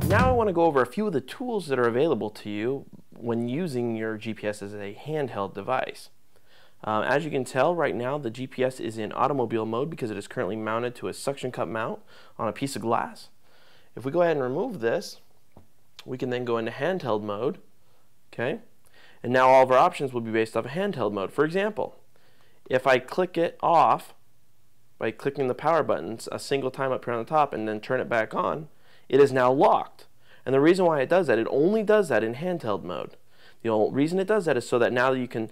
Now I want to go over a few of the tools that are available to you when using your GPS as a handheld device. As you can tell, right now the GPS is in automobile mode because it is currently mounted to a suction cup mount on a piece of glass. If we go ahead and remove this, we can then go into handheld mode, okay? And now all of our options will be based off of handheld mode. For example, if I click it off by clicking the power buttons a single time up here on the top and then turn it back on, it is now locked. And the reason why it does that, it only does that in handheld mode. The only reason it does that is so that now you can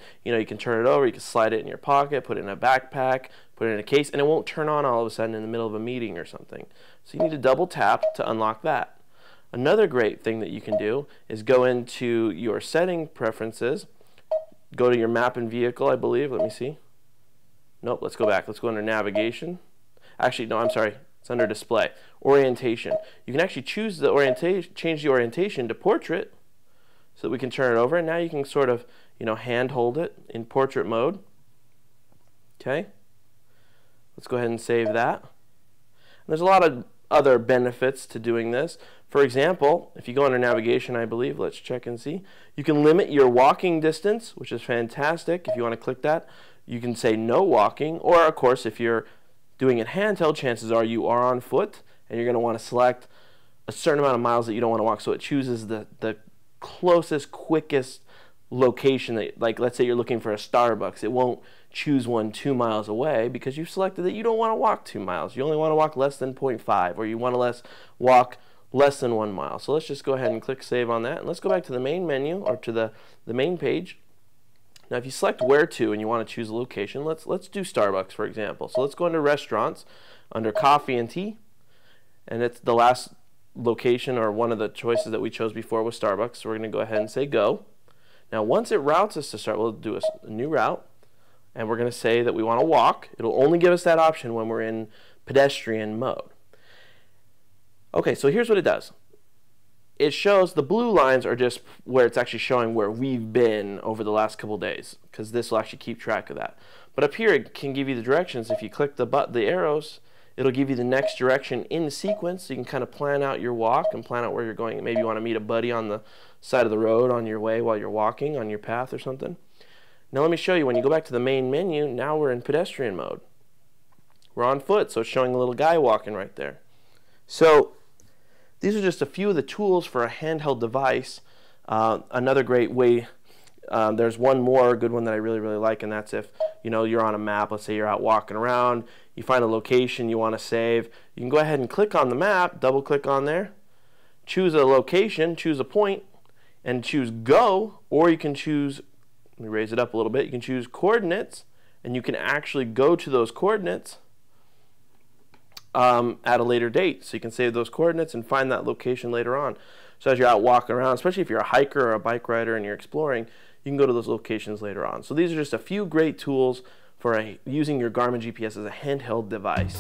turn it over, you can slide it in your pocket, put it in a backpack, put it in a case, and it won't turn on all of a sudden in the middle of a meeting or something. So you need to double tap to unlock that. Another great thing that you can do is go into your setting preferences, go to your map and vehicle, I believe. Let me see. Nope, let's go back. Let's go under navigation. Actually, no, I'm sorry. It's under display. Orientation. You can actually choose the orientation, change the orientation to portrait so that we can turn it over. And now you can sort of, hand hold it in portrait mode. Okay. Let's go ahead and save that. And there's a lot of other benefits to doing this. For example, if you go under navigation, I believe, let's check and see. You can limit your walking distance, which is fantastic. If you want to click that, you can say no walking. Or, of course, if you're doing it handheld, chances are you are on foot, and you're going to want to select a certain amount of miles that you don't want to walk. So it chooses the closest, quickest location. That, like, let's say you're looking for a Starbucks. It won't choose one 2 miles away because you've selected that you don't want to walk 2 miles. You only want to walk less than 0.5, or you want to walk less than 1 mile. So let's just go ahead and click save on that. And let's go back to the main menu, or to the main page. Now, if you select where to and you want to choose a location, let's do Starbucks, for example. So let's go into restaurants, under coffee and tea, and it's the last location, or one of the choices that we chose before was Starbucks. So we're going to go ahead and say go. Now, once it routes us to start, we'll do a new route, and we're going to say that we want to walk. It'll only give us that option when we're in pedestrian mode. Okay, so here's what it does. It shows the blue lines are just where it's actually showing where we've been over the last couple days, because this will actually keep track of that. But up here it can give you the directions. If you click the arrows, it'll give you the next direction in sequence, so you can kind of plan out your walk and plan out where you're going. Maybe you want to meet a buddy on the side of the road on your way while you're walking on your path or something. Now let me show you. When you go back to the main menu, now we're in pedestrian mode. We're on foot, so it's showing a little guy walking right there. So these are just a few of the tools for a handheld device. Another great way, there's one more good one that I really like, and that's if you're on a map. Let's say you're out walking around, you find a location you want to save. You can go ahead and click on the map, double click on there, choose a location, choose a point, and choose go. Or you can choose, let me raise it up a little bit, you can choose coordinates, and you can actually go to those coordinates at a later date. So you can save those coordinates and find that location later on. So as you're out walking around, especially if you're a hiker or a bike rider and you're exploring, you can go to those locations later on. So these are just a few great tools for using your Garmin GPS as a handheld device.